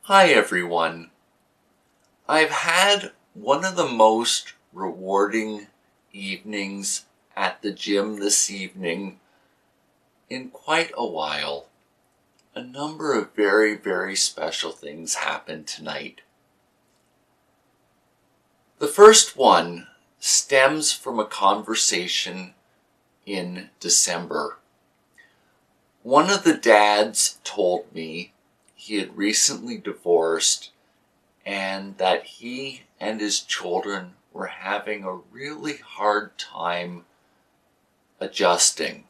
Hi everyone. I've had one of the most rewarding evenings at the gym this evening in quite a while. A number of very special things happened tonight. The first one stems from a conversation in December. One of the dads told me he had recently divorced and that he and his children were having a really hard time adjusting.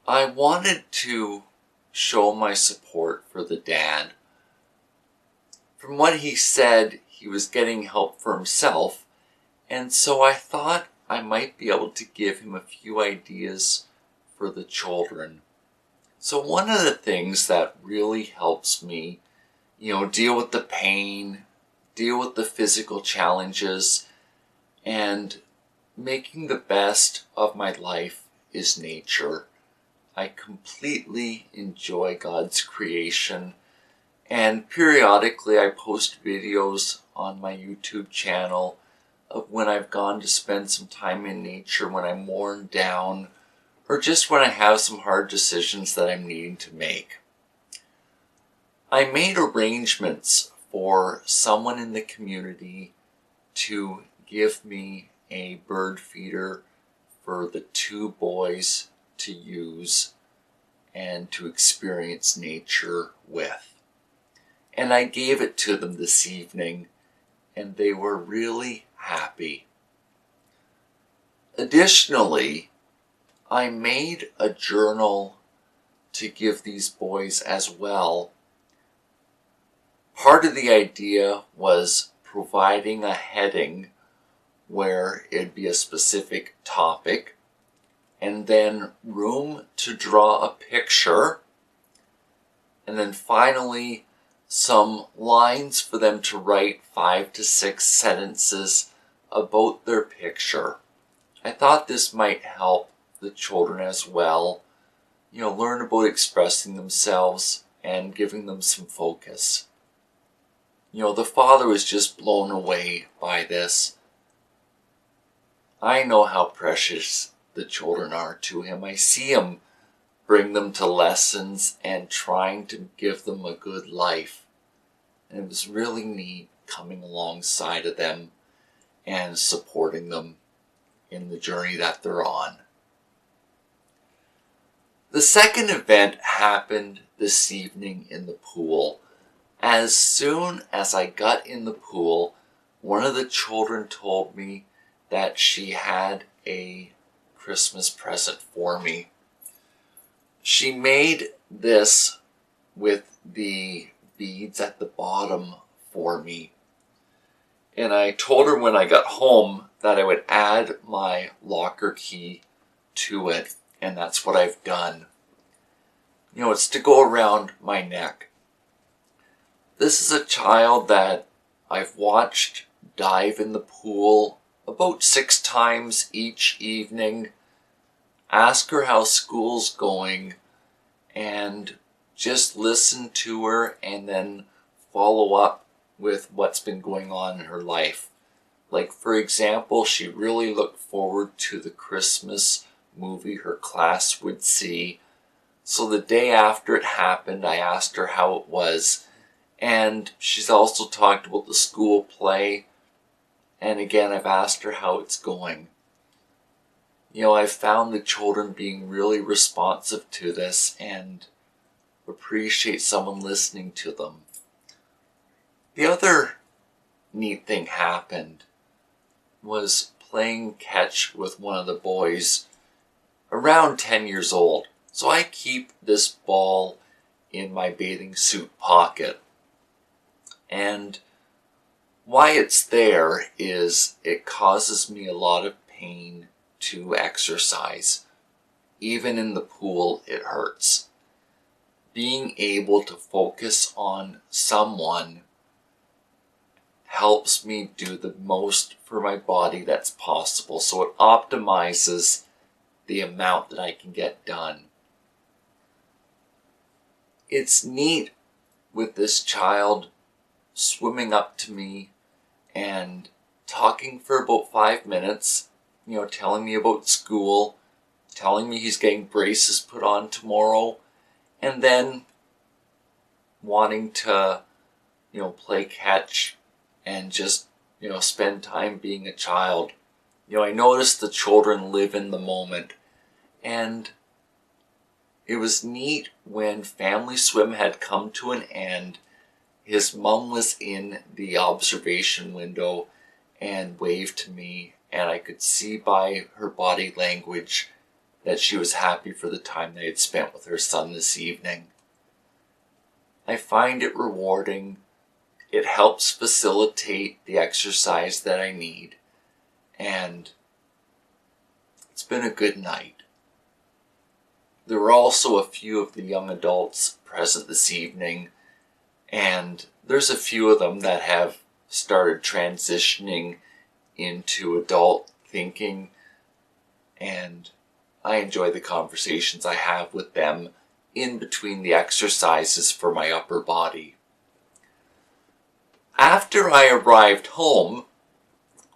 I wanted to show my support for the dad. From what he said, he was getting help for himself, and so I thought I might be able to give him a few ideas for the children. So one of the things that really helps me, deal with the pain, deal with the physical challenges, and making the best of my life is nature. I completely enjoy God's creation, and periodically I post videos on my YouTube channel of when I've gone to spend some time in nature when I'm worn down, or just when I have some hard decisions that I'm needing to make. I made arrangements for someone in the community to give me a bird feeder for the two boys to use and to experience nature with. And I gave it to them this evening, and they were really happy. Additionally, I made a journal to give these boys as well. Part of the idea was providing a heading where it'd be a specific topic, and then room to draw a picture, and then finally some lines for them to write 5 to 6 sentences about their picture. I thought this might help the children as well, learn about expressing themselves and giving them some focus. The father was just blown away by this. I know how precious the children are to him. I see him bring them to lessons and trying to give them a good life. And it was really neat coming alongside of them and supporting them in the journey that they're on. The second event happened this evening in the pool. As soon as I got in the pool, one of the children told me that she had a Christmas present for me. She made this with the beads at the bottom for me. And I told her when I got home that I would add my locker key to it. And that's what I've done. It's to go around my neck. This is a child that I've watched dive in the pool about 6 times each evening, ask her how school's going, and just listen to her and then follow up with what's been going on in her life. Like, for example, she really looked forward to the Christmas movie her class would see. So the day after it happened, I asked her how it was. And she's also talked about the school play. And again, I've asked her how it's going. I've found the children being really responsive to this and appreciate someone listening to them. The other neat thing happened was playing catch with one of the boys around 10 years old. So I keep this ball in my bathing suit pocket. And why it's there is it causes me a lot of pain to exercise. Even in the pool, it hurts. Being able to focus on someone helps me do the most for my body that's possible. So it optimizes the amount that I can get done. it's neat with this child swimming up to me and talking for about 5 minutes, telling me about school, telling me he's getting braces put on tomorrow, and then wanting to, play catch and just, spend time being a child. I noticed the children live in the moment, and it was neat when Family Swim had come to an end. His mom was in the observation window and waved to me, and I could see by her body language that she was happy for the time they had spent with her son this evening. I find it rewarding. It helps facilitate the exercise that I need, and it's been a good night. There were also a few of the young adults present this evening, and there's a few of them that have started transitioning into adult thinking, and I enjoy the conversations I have with them in between the exercises for my upper body. After I arrived home,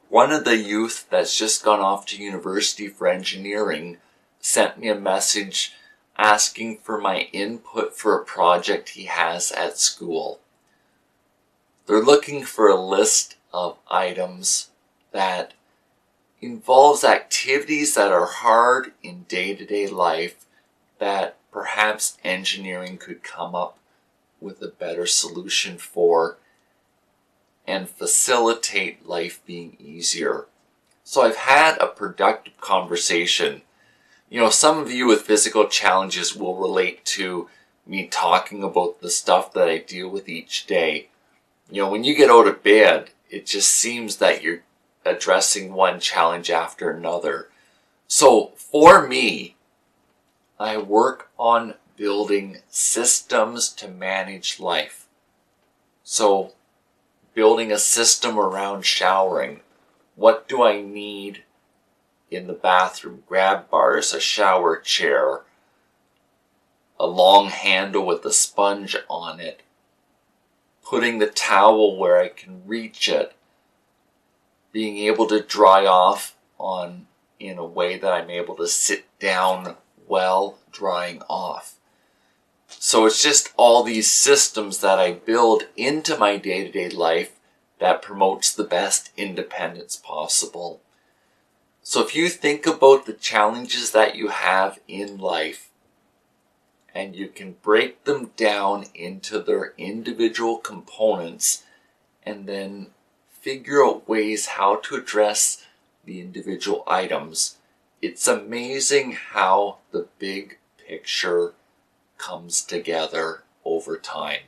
one of the youth that's just gone off to university for engineering sent me a message asking for my input for a project he has at school. They're looking for a list of items that involves activities that are hard in day-to-day life that perhaps engineering could come up with a better solution for and facilitate life being easier. So I've had a productive conversation. Some of you with physical challenges will relate to me talking about the stuff that I deal with each day. When you get out of bed, it just seems that you're addressing one challenge after another. So for me, I work on building systems to manage life. So building a system around showering. What do I need in the bathroom? Grab bars, a shower chair, a long handle with a sponge on it, putting the towel where I can reach it, being able to dry off in a way that I'm able to sit down while drying off. So it's just all these systems that I build into my day-to-day life that promotes the best independence possible. So if you think about the challenges that you have in life, and you can break them down into their individual components, and then figure out ways how to address the individual items, it's amazing how the big picture comes together over time.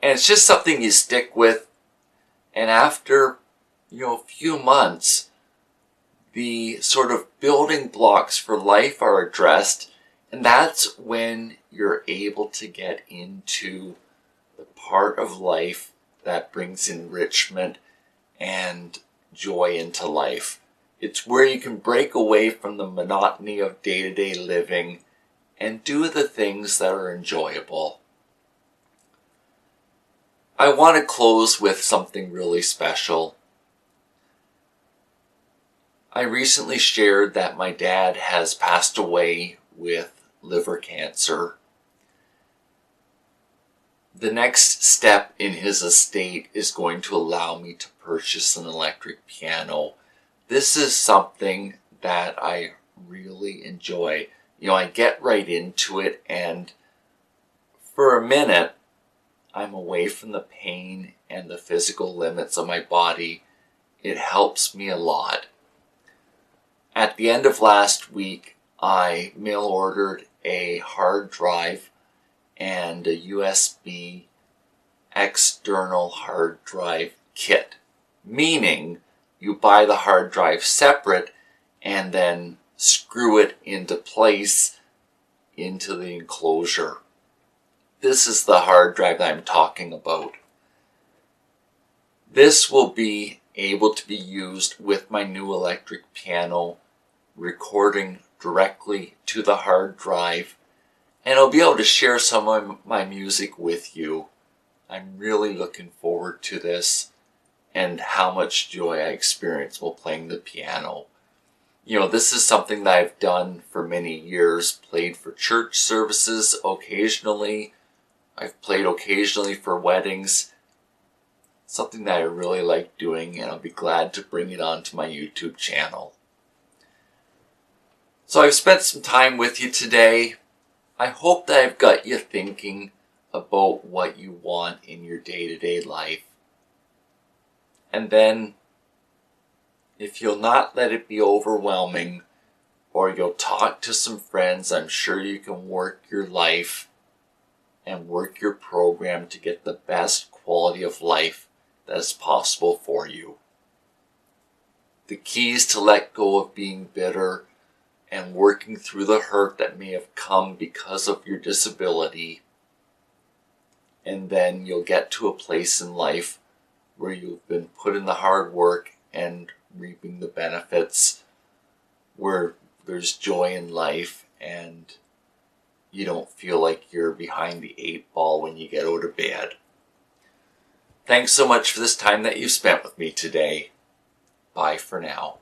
And it's just something you stick with, and after a few months, the sort of building blocks for life are addressed, and that's when you're able to get into the part of life that brings enrichment and joy into life. It's where you can break away from the monotony of day-to-day living and do the things that are enjoyable. I want to close with something really special. I recently shared that my dad has passed away with liver cancer. The next step in his estate is going to allow me to purchase an electric piano. This is something that I really enjoy. I get right into it, and for a minute, I'm away from the pain and the physical limits of my body. It helps me a lot. At the end of last week, I mail ordered a hard drive and a USB external hard drive kit, meaning you buy the hard drive separate and then screw it into place into the enclosure. This is the hard drive that I'm talking about. This will be able to be used with my new electric piano, recording directly to the hard drive and I'll be able to share some of my music with you. I'm really looking forward to this and how much joy I experience while playing the piano. You know, this is something that I've done for many years, played for church services occasionally. I've played occasionally for weddings. Something that I really like doing, and I'll be glad to bring it onto my YouTube channel. So I've spent some time with you today. I hope that I've got you thinking about what you want in your day-to-day life. And then, if you'll not let it be overwhelming, or you'll talk to some friends, I'm sure you can work your life and work your program to get the best quality of life that is possible for you. The key is to let go of being bitter and working through the hurt that may have come because of your disability. And then you'll get to a place in life where you've been put in the hard work and reaping the benefits, where there's joy in life and you don't feel like you're behind the 8 ball when you get out of bed. Thanks so much for this time that you spent with me today. Bye for now.